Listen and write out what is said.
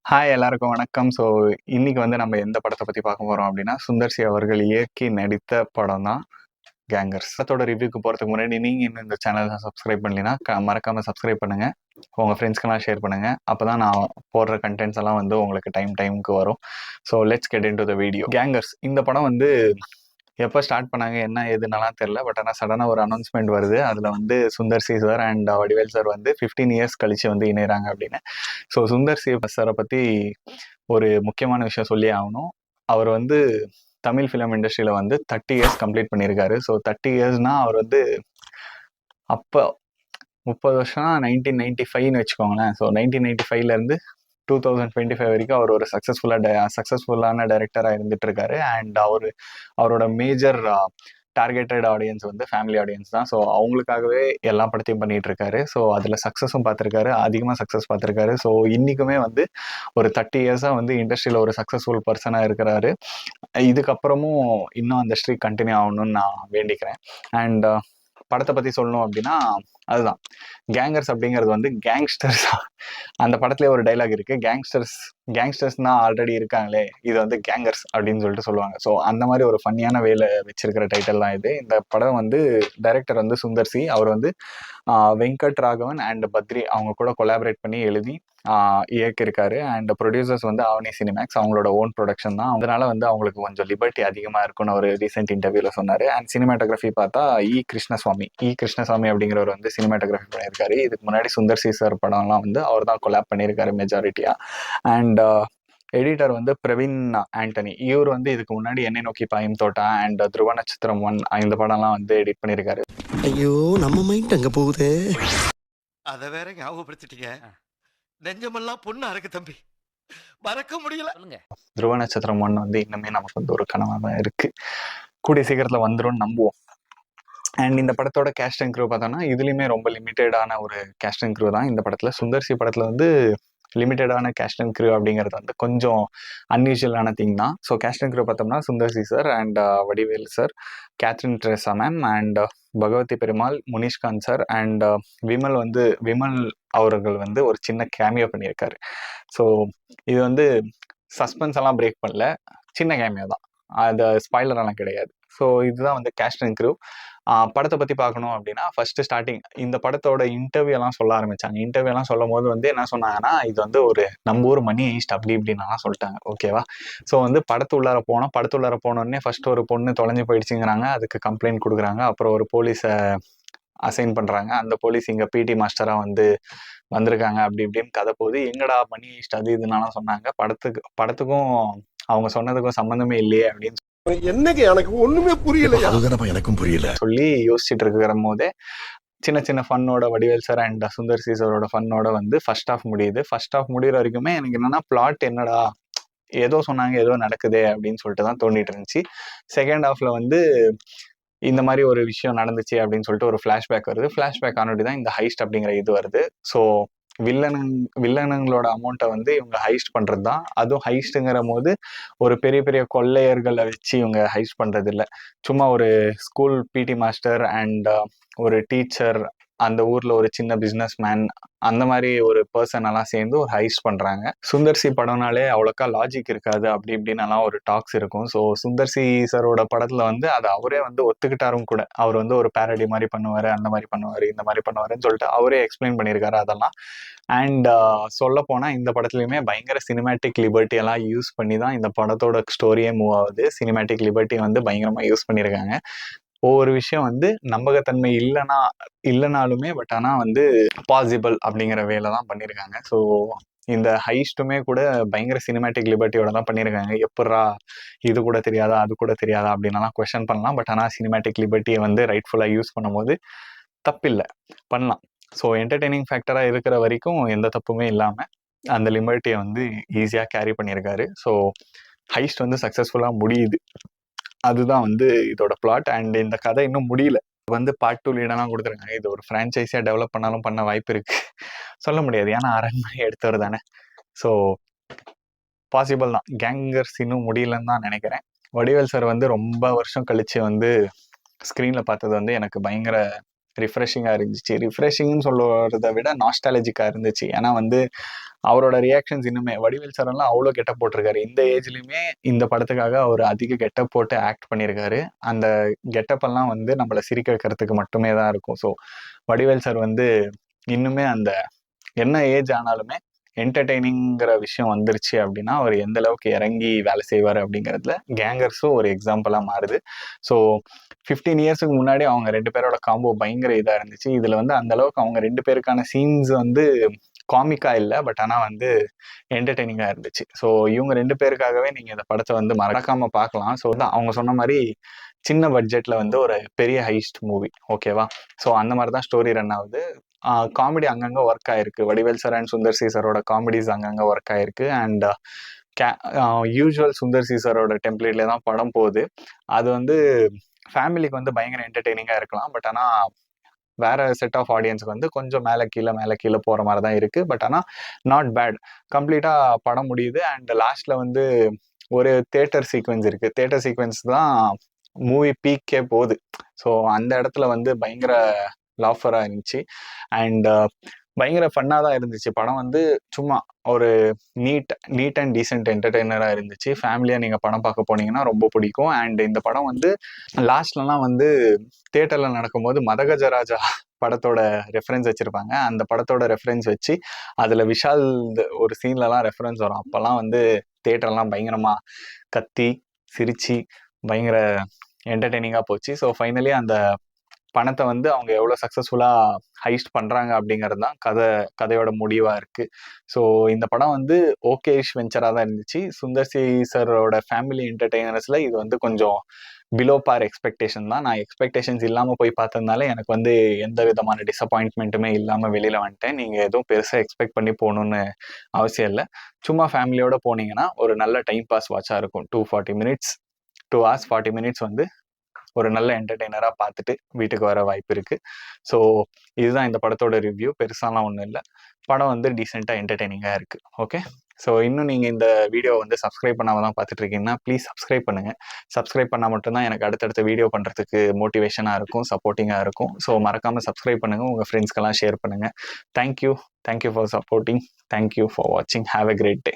Hi எல்லாருக்கும் வணக்கம். So இன்னைக்கு வந்து நம்ம எந்த படத்தை பற்றி பார்க்க போகிறோம் அப்படின்னா, சுந்தர் சி அவர்கள் இயக்கி நடித்த படம் தான் கேங்கர்ஸ். படத்தோட ரிவ்யூக்கு போகிறதுக்கு முன்னாடி நீங்கள் இன்னும் இந்த சேனலை சப்ஸ்கிரைப் பண்ணலைன்னா மறக்காமல் சப்ஸ்கிரைப் பண்ணுங்கள். உங்கள் ஃப்ரெண்ட்ஸ்க்கெல்லாம் ஷேர் பண்ணுங்கள். அப்போ தான் நான் போடுற கண்டென்ட்ஸ் எல்லாம் வந்து உங்களுக்கு டைமுக்கு வரும். So let's get in to the video. Gangers இந்த படம் வந்து எப்போ ஸ்டார்ட் பண்ணாங்க என்ன ஏதுன்னெல்லாம் தெரில. பட் ஆனால் சடனாக ஒரு அனௌன்ஸ்மெண்ட் வருது. அதில் வந்து Sundar C sir and Vadivel sir வந்து 15 இயர்ஸ் கழிச்சு வந்து இணைகிறாங்க அப்படின்னு. ஸோ சுந்தர் சி சாரை பற்றி ஒரு முக்கியமான விஷயம் சொல்லி ஆகணும். அவர் வந்து தமிழ் ஃபிலிம் இண்டஸ்ட்ரியில் வந்து 30 இயர்ஸ் கம்ப்ளீட் பண்ணியிருக்காரு. ஸோ 30 இயர்ஸ்னால் அவர் வந்து அப்போ 30 வருஷம் 1995ன்னு வச்சுக்கோங்களேன். ஸோ 1995லேருந்து 2025 வரைக்கும் அவர் ஒரு சக்ஸஸ்ஃபுல்லான டைரக்டராக இருந்துட்டு இருக்காரு. அண்ட் அவரோட மேஜர் டார்கெட்டட் ஆடியன்ஸ் வந்து ஃபேமிலி ஆடியன்ஸ் தான். ஸோ அவங்களுக்காகவே எல்லா படத்தையும் பண்ணிட்டு இருக்காரு. ஸோ அதில் சக்ஸஸும் பார்த்துருக்காரு, அதிகமாக சக்ஸஸ் பார்த்துருக்காரு. ஸோ இன்றைக்குமே வந்து ஒரு 30 இயர்ஸாக வந்து இண்டஸ்ட்ரியில் ஒரு சக்ஸஸ்ஃபுல் பர்சனாக இருக்கிறாரு. இதுக்கப்புறமும் இன்னும் அந்த ஸ்ட்ரீக் கண்டினியூ ஆகணும்னு நான் வேண்டிக்கிறேன். அண்ட் படத்தை பற்றி சொல்லணும் அப்படின்னா அதுதான் கேங்கர்ஸ் அப்படிங்கிறது வந்து கேங்ஸ்டர்ஸ். அந்த படத்துல ஒரு டைலாக் இருக்கு, கேங்ஸ்டர்ஸ்னா ஆல்ரெடி இருக்காங்களே, இது வந்து கேங்கர்ஸ் அப்படின்னு சொல்லிட்டு சொல்லுவாங்க. ஸோ அந்த மாதிரி ஒரு ஃபன்னியான வேலை வச்சிருக்கிற டைட்டில் தான் இது. இந்த படம் வந்து டைரக்டர் வந்து சுந்தர் சி. அவர் வந்து வெங்கட் ராகவன் அண்ட் பத்ரி அவங்க கூட கொலாபரேட் பண்ணி எழுதி இயக்கியிருக்காரு. அண்ட் ப்ரொடியூசர்ஸ் வந்து ஆவணி சினிமேக்ஸ், அவங்களோட ஓன் ப்ரொடக்ஷன் தான். அதனால வந்து அவங்களுக்கு கொஞ்சம் லிபர்ட்டி அதிகமாக இருக்குன்னு ஒரு ரீசெண்ட் இன்டர்வியூல சொன்னார். அண்ட் சினிமாட்டோகிராஃபி பார்த்தா இ கிருஷ்ணசாமி அப்படிங்கிறவர் வந்து சினிமாட்டோகிராஃபி பண்ணியிருக்காரு. இதுக்கு முன்னாடி சுந்தர் சி சார் படம்லாம் வந்து அவர் தான் கொலாப் பண்ணியிருக்காரு மெஜாரிட்டியா. அண்ட் எடிட்டர் வந்து பிரவீன் ஆண்டனி. இவர் வந்து இதுக்கு முன்னாடி என்னை நோக்கி பாயும் தோட்டா அண்ட் துருவ நட்சத்திரம் 1 இந்த படம்லாம் வந்து எடிட் பண்ணியிருக்காரு. ஐயோ நம்ம மைண்ட் அங்க போகுது. அத வேற ஞாபகப்படுத்திட்டீங்க. நெஞ்சமெல்லாம் பொண்ணு அறக்கு தம்பி, மறக்க முடியல. துருவ நட்சத்திரம் 1 வந்து இன்னுமே நமக்கு வந்து ஒரு கனவா தான் இருக்கு. கூடிய சீக்கிரத்துல வந்துடும் நம்புவோம். அண்ட் இந்த படத்தோட கேஸ்ட் அண்ட் க்ரூ பார்த்தோம்னா இதுலயுமே ரொம்ப லிமிட்டடான ஒரு கேஸ்ட் அண்ட் க்ரூ தான் இந்த படத்துல. சுந்தர் சி படத்துல வந்து லிமிட்டடான கேஸ்ட் அண்ட் க்ரூ அப்படிங்கிறது வந்து கொஞ்சம் அன்யூஷுவலான திங் தான். ஸோ கேஸ்ட் அண்ட் க்ரூ பார்த்தோம்னா Sundar C sir and Vadivel sir, Catherine Tresa ma'am and Bhagavathi Perumal, Munishkanth sir and Vimal அவர்கள் வந்து ஒரு சின்ன கேமியோ பண்ணியிருக்காரு. ஸோ இது வந்து சஸ்பென்ஸ் எல்லாம் பிரேக் பண்ணல, சின்ன கேமியோ தான், அது ஸ்பாய்லர் எல்லாம் கிடையாது. ஸோ இதுதான் வந்து கேஸ்ட் அண்ட் க்ரூ. படத்தை பற்றி பார்க்கணும் அப்படின்னா ஃபர்ஸ்ட் ஸ்டார்டிங் இந்த படத்தோட இன்டர்வியூ எல்லாம் சொல்ல ஆரம்பிச்சாங்க. இன்டர்வியூ எல்லாம் சொல்லும் போது வந்து என்ன சொன்னாங்கன்னா, இது வந்து ஒரு நம்ம ஊர் மணி ஈஸ்ட் அப்படி இப்படின்னு சொல்லிட்டாங்க. ஓகேவா? ஸோ வந்து படத்துள்ளார போனோடனே ஃபர்ஸ்ட் ஒரு பொண்ணு தொலைஞ்சு போயிடுச்சுங்கிறாங்க. அதுக்கு கம்ப்ளைண்ட் கொடுக்குறாங்க. அப்புறம் ஒரு போலீஸை அசைன் பண்றாங்க. அந்த போலீஸ் இங்க பிடி மாஸ்டரா வந்து வந்திருக்காங்க. அப்படி இப்படின்னு கதை போகுது. எங்கடா மணி ஈஸ்ட் அது இதுனாலும் சொன்னாங்க. படத்துக்கும் அவங்க சொன்னதுக்கும் சம்மந்தமே இல்லையே அப்படின்னு என்னங்க எனக்கு ஒண்ணுமே புரியல. அதுதானப்பா எனக்கும் புரியல. சொல்லி யோசிச்சுட்டு இருக்கிற போதே சின்ன சின்ன ஃபன்னோட வடிவேல் சார் அண்ட் சுந்தர் சி சாரோட ஃபன்னோட வந்து ஃபர்ஸ்ட் ஹாஃப் முடியுது. ஃபர்ஸ்ட் ஹாஃப் முடிகிற வரைக்குமே எனக்கு என்னன்னா பிளாட் என்னடா ஏதோ சொன்னாங்க ஏதோ நடக்குதே அப்படின்னு சொல்லிட்டு தான் தோண்டிட்டு இருந்துச்சு. செகண்ட் ஹாஃப்ல வந்து இந்த மாதிரி ஒரு விஷயம் நடந்துச்சு அப்படின்னு சொல்லிட்டு ஒரு ஃபிளாஷ்பேக் வருது. ஃபிளாஷ்பேக் ஆனோடி தான் இந்த ஹைஸ்ட் அப்படிங்கிற இது வருது. ஸோ வில்லனுங்களோட அமௌண்ட்டை வந்து இவங்க ஹைஸ்ட் பண்றது தான். அதுவும் ஹைஸ்ட்டுங்கிற போது ஒரு பெரிய பெரிய கொள்ளையர்களை வச்சு இவங்க ஹைஸ்ட் பண்றது இல்லை. சும்மா ஒரு ஸ்கூல் பிடி மாஸ்டர் அண்ட் ஒரு டீச்சர், அந்த ஊர்ல ஒரு சின்ன பிஸ்னஸ் மேன், அந்த மாதிரி ஒரு பர்சன் எல்லாம் சேர்ந்து ஒரு ஹைஸ்ட் பண்றாங்க. சுந்தர் சி படம்னாலே அவ்வளோக்கா லாஜிக் இருக்காது, அப்படி இப்படின்னு ஒரு டாக்ஸ் இருக்கும். ஸோ சுந்தர் சி சாரோட படத்துல வந்து அதை அவரே வந்து ஒத்துக்கிட்டாரும் கூட. அவர் வந்து ஒரு பேரடி மாதிரி பண்ணுவாரு, அந்த மாதிரி பண்ணுவாரு, இந்த மாதிரி பண்ணுவாருன்னு சொல்லிட்டு அவரே எக்ஸ்பிளைன் பண்ணியிருக்காரு அதெல்லாம். அண்ட் சொல்ல போனா இந்த படத்துலயுமே பயங்கர சினிமேட்டிக் லிபர்ட்டி எல்லாம் யூஸ் பண்ணி தான் இந்த படத்தோட ஸ்டோரியே மூவ் ஆகுது. சினிமேட்டிக் லிபர்ட்டி வந்து பயங்கரமா யூஸ் பண்ணியிருக்காங்க. ஒவ்வொரு விஷயம் வந்து நம்பகத்தன்மை இல்லைனாலுமே பட் ஆனா வந்து பாசிபிள் அப்படிங்கிற வேலை தான் பண்ணியிருக்காங்க. ஸோ இந்த ஹைஸ்ட்டுமே கூட பயங்கர சினிமேட்டிக் லிபர்ட்டியோட தான் பண்ணியிருக்காங்க. எப்பட்றா இது கூட தெரியாதா அது கூட தெரியாதா அப்படின்னலாம் கொஸ்டின் பண்ணலாம். பட் ஆனால் சினிமேட்டிக் லிபர்ட்டியை வந்து ரைட்ஃபுல்லாக யூஸ் பண்ணும்போது தப்பில்லை, பண்ணலாம். ஸோ என்டர்டெய்னிங் ஃபேக்டராக இருக்கிற வரைக்கும் எந்த தப்புமே இல்லாமல் அந்த லிபர்ட்டியை வந்து ஈஸியாக கேரி பண்ணியிருக்காரு. ஸோ ஹைஸ்ட் வந்து சக்ஸஸ்ஃபுல்லாக முடியுது. அதுதான் வந்து இதோட பிளாட். அண்ட் இந்த கதை இன்னும் முடியல. வந்து பார்ட் 2 லீடெல்லாம் கொடுத்துருக்காங்க. இது ஒரு ஃப்ரான்ச்சைஸியா டெவலப் பண்ணாலும் பண்ண வாய்ப்பு இருக்கு, சொல்ல முடியாது. ஏன்னா அரண்மனை எடுத்தவர் தானே. ஸோ பாசிபிள் தான். கேங்கர்ஸ் இன்னும் முடியலன்னு தான் நினைக்கிறேன். வடிவேல் சார் வந்து ரொம்ப வருஷம் கழிச்சு வந்து ஸ்க்ரீன்ல பார்த்தது வந்து எனக்கு பயங்கர ரிஃப்ரெஷிங்காக இருந்துச்சு. ரிஃப்ரெஷிங்னு சொல்றதை விட நாஸ்டாலஜிக்காக இருந்துச்சு. ஏன்னா வந்து அவரோட ரியாக்ஷன்ஸ் இன்னுமே வடிவேல் சாரெல்லாம் அவ்வளோ கெட்டப் போட்டிருக்காரு. இந்த ஏஜ்லையுமே இந்த படத்துக்காக அவர் அதிக கெட்டப் போட்டு ஆக்ட் பண்ணியிருக்காரு. அந்த கெட்டப் எல்லாம் வந்து நம்மளை சிரிக்க வைக்கிறதுக்கு மட்டுமே தான் இருக்கும். ஸோ வடிவேல் சார் வந்து இன்னுமே அந்த என்ன ஏஜ் ஆனாலுமே என்டர்டெய்னிங்கிற விஷயம் வந்துருச்சு அப்படின்னா அவர் எந்த அளவுக்கு இறங்கி வேலை செய்வார் அப்படிங்கிறதுல கேங்கர்ஸும் ஒரு எக்ஸாம்பிளாக மாறுது. ஸோ 15 இயர்ஸுக்கு முன்னாடி அவங்க 2 பேரோட காம்போ பயங்கர இதாக இருந்துச்சு. இதில் வந்து அந்த அளவுக்கு அவங்க 2 பேருக்கான சீன்ஸ் வந்து காமிக்கா இல்லை, பட் ஆனால் வந்து என்டர்டெய்னிங்காக இருந்துச்சு. ஸோ இவங்க 2 பேருக்காகவே நீங்கள் இந்த படத்தை வந்து மறக்காம பார்க்கலாம். ஸோ தான் அவங்க சொன்ன மாதிரி சின்ன பட்ஜெட்டில் வந்து ஒரு பெரிய ஹைஸ்ட் மூவி, ஓகேவா? ஸோ அந்த மாதிரி தான் ஸ்டோரி ரன் ஆகுது. காமெடி அங்கங்கே ஒர்க் ஆயிருக்கு. வடிவேல் சார் அண்ட் சுந்தர் சி சாரோட காமெடிஸ் அங்கங்கே ஒர்க் ஆயிருக்கு. அண்ட் யூஸ்வல் சுந்தர் சி சாரோட டெம்ப்ளேட்ல தான் படம் போகுது. அது வந்து ஃபேமிலிக்கு வந்து பயங்கர என்டர்டெய்னிங்காக இருக்கலாம். பட் ஆனால் வேற செட் ஆஃப் ஆடியன்ஸ்க்கு வந்து கொஞ்சம் மேலே கீழே போகிற மாதிரி தான் இருக்கு. பட் ஆனால் நாட் பேட். கம்ப்ளீட்டாக படம் முடியுது. அண்ட் லாஸ்ட்ல வந்து ஒரு தேட்டர் சீக்வன்ஸ் இருக்கு. தேட்டர் சீக்வன்ஸ் தான் மூவி பீக்கே போகுது. ஸோ அந்த இடத்துல வந்து பயங்கர லாஃபராக இருந்துச்சு. அண்ட் பயங்கர ஃபன்னாக தான் இருந்துச்சு. படம் வந்து சும்மா ஒரு நீட் அண்ட் டீசென்ட் என்டர்டெய்னராக இருந்துச்சு. ஃபேமிலியாக நீங்கள் படம் பார்க்க போனீங்கன்னா ரொம்ப பிடிக்கும். அண்ட் இந்த படம் வந்து லாஸ்ட்லலாம் வந்து தியேட்டரில் நடக்கும்போது மதகஜராஜா படத்தோட ரெஃபரன்ஸ் வச்சுருப்பாங்க. அந்த படத்தோட ரெஃபரன்ஸ் வச்சு அதில் விஷால் ஒரு சீன்லலாம் ரெஃபரன்ஸ் வரும். அப்போல்லாம் வந்து தியேட்டர்லாம் பயங்கரமாக கத்தி சிரிச்சு பயங்கர என்டர்டெய்னிங்காக போச்சு. ஸோ ஃபைனலி அந்த பணத்தை வந்து அவங்க எவ்வளோ சக்ஸஸ்ஃபுல்லாக ஹைஸ்ட் பண்ணுறாங்க அப்படிங்கிறது தான் கதையோட முடிவாக இருக்குது. ஸோ இந்த படம் வந்து ஓகேஷ் வெஞ்சராக தான் இருந்துச்சு. சுந்தர் சி சாரோட ஃபேமிலி என்டர்டெய்னர்ஸில் இது வந்து கொஞ்சம் பிலோ பார் எக்ஸ்பெக்டேஷன் தான். நான் எக்ஸ்பெக்டேஷன்ஸ் இல்லாமல் போய் பார்த்ததுனால எனக்கு வந்து எந்த விதமான டிசப்பாயின்ட்மெண்ட்டுமே இல்லாமல் வெளியில் வந்துட்டேன். நீங்கள் எதுவும் பெருசாக எக்ஸ்பெக்ட் பண்ணி போகணுன்னு அவசியம் இல்லை. சும்மா ஃபேமிலியோட போனீங்கன்னா ஒரு நல்ல டைம் பாஸ் வாட்சாக இருக்கும். 2 hours 40 minutes வந்து ஒரு நல்ல என்டர்டெய்னராக பார்த்துட்டு வீட்டுக்கு வர வாய்ப்பு இருக்குது. ஸோ இதுதான் இந்த படத்தோட ரிவ்யூ. பெருசாலாம் ஒன்றும் இல்லை. படம் வந்து டீசெண்டாக என்டர்டெய்னிங்காக இருக்குது. ஓகே, ஸோ இன்னும் நீங்கள் இந்த வீடியோ வந்து சப்ஸ்கிரைப் பண்ணாமல் தான் பார்த்துட்டு இருக்கீங்கன்னா ப்ளீஸ் சப்ஸ்கிரைப் பண்ணுங்கள். சப்ஸ்கிரைப் பண்ணால் மட்டும்தான் எனக்கு அடுத்தடுத்த வீடியோ பண்ணுறதுக்கு மோட்டிவேஷனாக இருக்கும், சப்போர்ட்டிங்காக இருக்கும். ஸோ மறக்காமல் சப்ஸ்கிரைப் பண்ணுங்கள், உங்கள் ஃப்ரெண்ட்ஸ்க்கெல்லாம் ஷேர் பண்ணுங்கள். Thank you for supporting. Thank you for வாட்சிங். Have a great day.